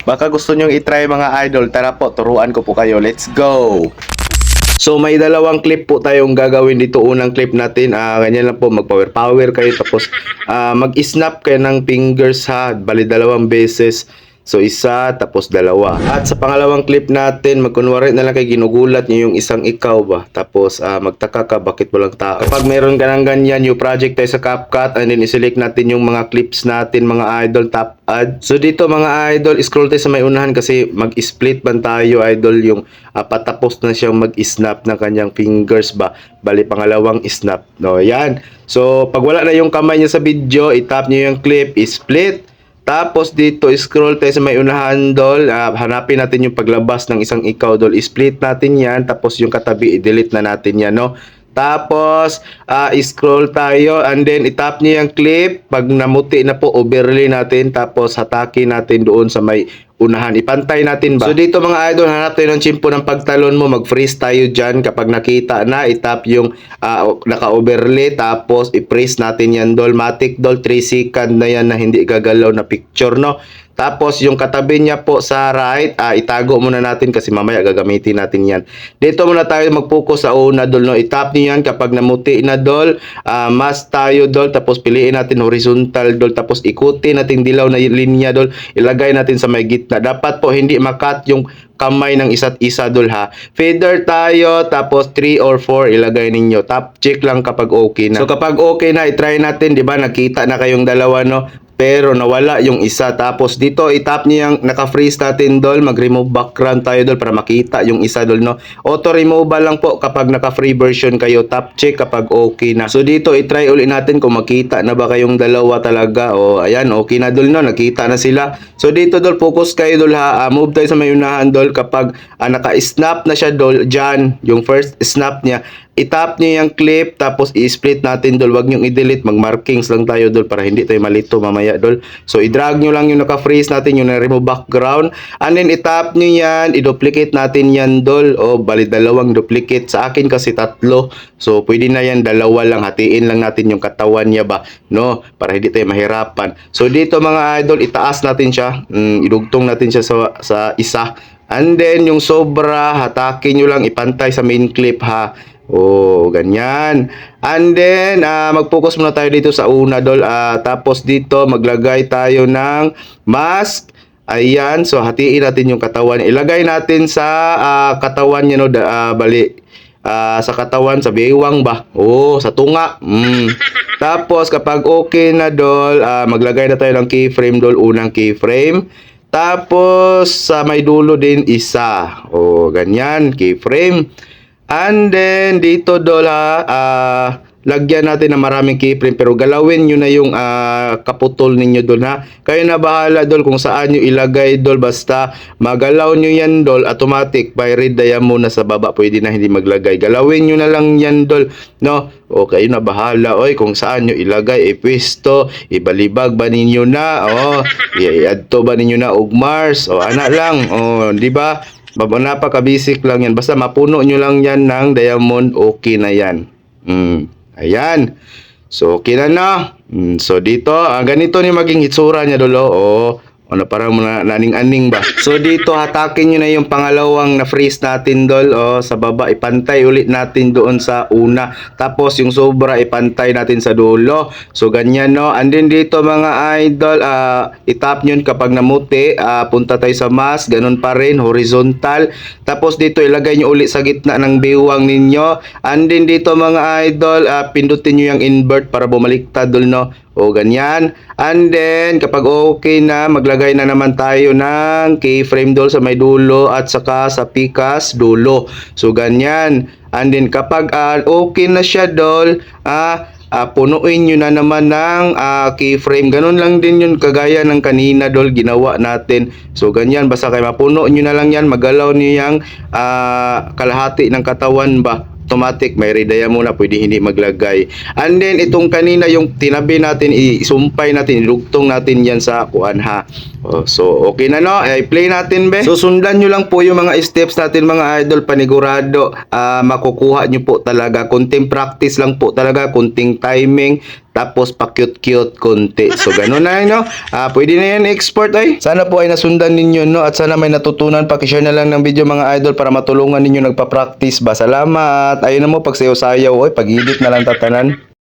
Baka gusto nyong itry mga idol. Tara po, turuan ko po kayo. Let's go! So may dalawang clip po tayong gagawin dito. Unang clip natin, ganyan lang po, mag-power kayo tapos mag-snap kayo ng fingers ha, bali dalawang beses. So isa tapos dalawa. At sa pangalawang clip natin, magkunwari na lang kay ginugulat niyo yung isang ikaw ba. Tapos magtaka ka bakit walang tao. Kapag meron ka ng ganyan, new project tayo sa CapCut and then iselect natin yung mga clips natin mga idol, top add. So dito mga idol, scroll tayo sa may unahan kasi mag-split ban tayo idol yung patapos na siyang mag-snap ng kanyang fingers ba. Bali pangalawang snap. No, yan. So pag wala na yung kamay niya sa video, itap niyo yung clip, split. Tapos dito, scroll tayo sa may unahan, dol. Hanapin natin yung paglabas ng isang ikaw, dol. Split natin yan. Tapos yung katabi, i-delete na natin yan, no? Tapos, scroll tayo and then itap niyo yung clip. Pag namuti na po, overlay natin. Tapos hatakin natin doon sa may unahan. Ipantay natin ba? So dito mga idol, hanap tayo ng tsimpo ng pagtalon mo. Mag-freeze tayo dyan. Kapag nakita na, itap yung naka-overlay. Tapos i-freeze natin yan, dol. Matic, dol. 3 second na yan na hindi gagalaw na picture, no? Tapos yung katabi niya po sa right, itago muna natin kasi mamaya gagamitin natin yan. Dito muna tayo mag-focus sa una, dol, no? Itap niyo yan kapag namuti na, dol. Mask tayo, dol. Tapos piliin natin horizontal, dol. Tapos ikutin natin dilaw na linya, dol. Ilagay natin sa may gitna. Dapat po hindi makat yung kamay ng isa't isa, dol, ha. Feather tayo, tapos 3 or 4 ilagay ninyo. Tap check lang kapag okay na. So kapag okay na, i-try natin, 'di ba? Nakita na kayong dalawa, no? Pero nawala yung isa. Tapos dito itap niyo yung naka-freeze natin, dol. Mag-remove background tayo, dol, para makita yung isa, dol, no. Auto removal lang po kapag naka-free version kayo. Tap check kapag okay na. So dito i-try ulit natin kung makita na ba kayong dalawa talaga. O ayan, okay na, dol, no. Nakita na sila. So dito, dol, focus kayo, dol, ha. Move tayo sa may unahan, dol. Kapag naka-snap na siya, dol, dyan, yung first snap niya, itap niyo yung clip tapos i-split natin, dol. Wag niyo i-delete, mag-markings lang tayo, dol, para hindi tayo malito mamaya, dol. So i-drag niyo lang yung naka-freeze natin, yung na-remove background, and then itap niyo yan, i-duplicate natin yan, dol. O bali dalawang duplicate, sa akin kasi tatlo. So pwede na yan, dalawa lang, hatiin lang natin yung katawan niya ba, no, para hindi tayo mahirapan. So dito mga idol, itaas natin siya, idugtong natin siya sa isa. And then yung sobra, hatakin nyo lang, ipantay sa main clip, ha. Oh, ganyan. And then, mag-focus muna tayo dito sa una, dol. Tapos dito, maglagay tayo ng mask. Ayan. So, hatiin natin yung katawan. Ilagay natin sa katawan niya, no. Sa katawan, sa bewang ba? Oh, sa tunga. Tapos, kapag okay na, dol, maglagay na tayo ng keyframe, dol. Unang keyframe. Tapos, sa may dulo din, isa. Oh, ganyan. Keyframe. And then dito, dol, ha, lagyan natin ng maraming keyframe pero galawin nyo na yung kaputol ninyo, dol, ha. Kayo na bahala, dol, kung saan nyo ilagay, dol. Basta magalaw nyo yan, dol, automatic by red diamond na sa baba, pwede na hindi maglagay. Galawin nyo na lang yan, dol, no. O kayo na bahala, oy, kung saan nyo ilagay, ipwesto, ibalibag ba ninyo na, i-adto ba ninyo na og Mars, o anak lang, o di ba? Napaka-basic lang yan. Basta mapuno nyo lang yan ng diamond, okay na yan. Ayan. So, okay na na. So, dito, ganito ni maging hitsura niya, dolo. Ano, parang naning-aning ba? So, dito, hatakin nyo na yung pangalawang na-freeze natin, dol. Sa baba, ipantay ulit natin doon sa una. Tapos, yung sobra, ipantay natin sa dulo. So, ganyan, no? And then, dito, mga idol, itap nyo kapag namuti. Punta tayo sa mask. Ganun pa rin, horizontal. Tapos, dito, ilagay nyo ulit sa gitna ng bewang ninyo. And then, dito, mga idol, pindutin nyo yung invert para bumaliktad, dol, no? O ganyan. And then kapag okay na, maglagay na naman tayo ng keyframe, dol, sa may dulo at saka sa pikas dulo. So ganyan. And then kapag okay na siya, dol, punuin nyo na naman ng keyframe. Ganun lang din yun kagaya ng kanina, dol, ginawa natin. So ganyan, basta kayo mapuno nyo na lang yan. Magalaw nyo yung kalahati ng katawan ba. Automatic, may redaya muna, pwede hindi maglagay. And then itong kanina yung tinabi natin, isumpay natin, idugtong natin yan sa kuan, ha. So okay na, no, i-play natin, be. So sundan nyo lang po yung mga steps natin, mga idol, panigurado makukuha nyo po talaga. Kunting practice lang po talaga, kunting timing, tapos pa-cute-cute konti. So ganun na no. Pwede na yan export ay. Sana po ay nasundan ninyo no at sana may natutunan. Paki-share na lang ng video mga idol para matulungan ninyo nagpa-practice ba. Salamat. Ayun na mo pag sayaw-sayaw oy, pag-edit na lang tatanan.